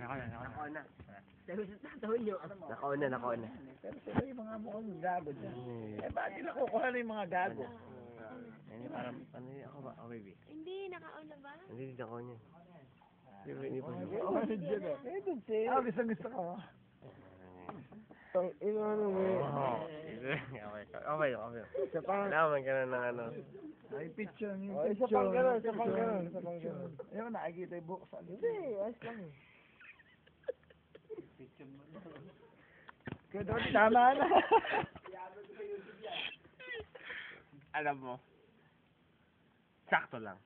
Nakaon na. Nakaon na. Pero sila yung mga mukhang gago dyan. Eh, bakit di nakukuha na yung mga gago? Parang, ano yun ako ba? Oh, baby. Hindi, nakaon na ba? Hindi nakaon yan. Hindi pa. Oo, dyan o. Eh, dun siya. Ah, gusto ko. Tang ino ano mo. Okay. Isa pang naman ka na ng ano. Ay, picture niyo. Oh, isa pang ganun. Ayun, nakikita yung buhok sa Hindi, ayos lang eh. Kaya doon, tama na. Alam mo, sakto lang.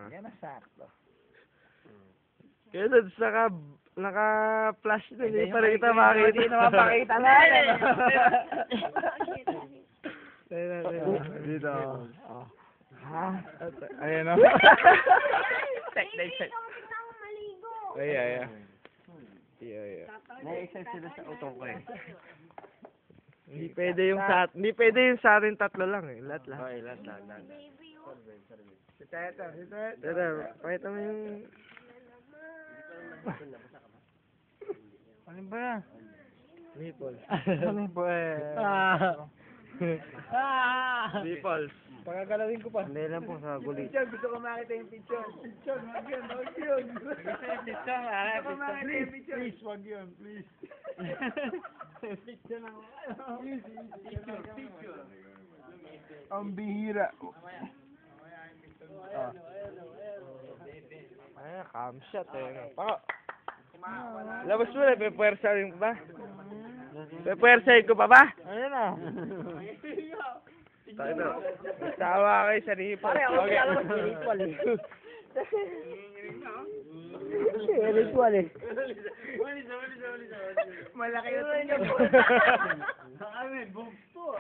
Yan na sakto. Kaya doon, naka-flash doon, hindi pa rin kita makita. Hindi naman pakita na. Dito. Ha? Ayan o. Check. Ay. Na-excite sila sa utong ko eh. Hindi pwede yung sa atin tatlo lang eh. Lahat. Okay, lahat. Si Teta. Tara, pakita mo yung... Ano ba? Nipples. Ano ba eh? Nipples. Pagagalawin ko pa. Hindi lang po sa gulit. Picture, gusto ko makita yung picture. Picture, wag yun. Gusto ko makita yung picture. Please, wag yun, please. Picture lang. Picture. Ang bihira. Ay, cam shot eh. Pako. Labas mo na, pepuwersahin ko ba? Pepuwersahin ko pa ba? Ayun na. Takito. Sawa kayo sa nipples. Pare, ako Okay. alam mo, ritual eh. Ritual eh. Malaki na ito niya po. Amin, bumpo.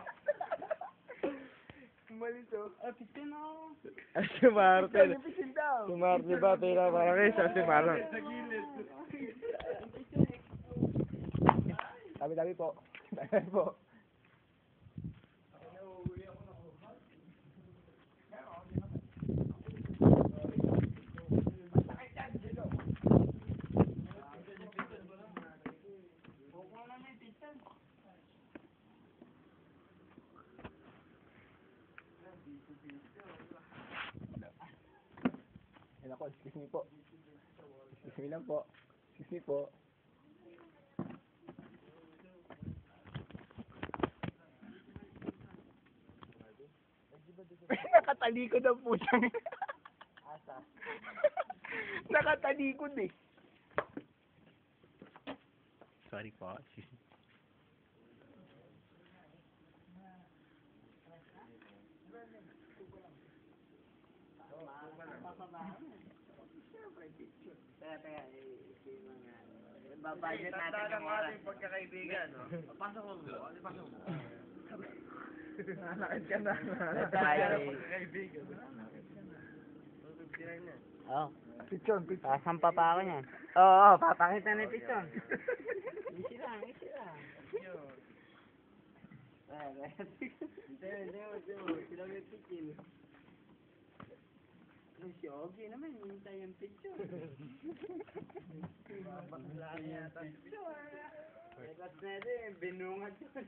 Malito. Picture na ako. Ay, si Martin. Picture daw. Si Martin ba? Tira para kayo sa si Martin. Dami po. Dami po. Yan ako, excuse me po. Excuse me lang po. Excuse me po. Nakatalikod ang putang. Asa? Nakatalikod eh. Sorry po. Babudget natin ng oras. Pagkakaibigan, no? Pasok mo. Nakakit ka na. Pagkakaibigan. Oh. Picture. Sasampa pa ako niyan. Oo, papakita na yung picture. Easy lang. Hindi. Sila may picture. Si Ogie naman, hintay yung picture. Bakla niya picture. Negat na din, binungad yun.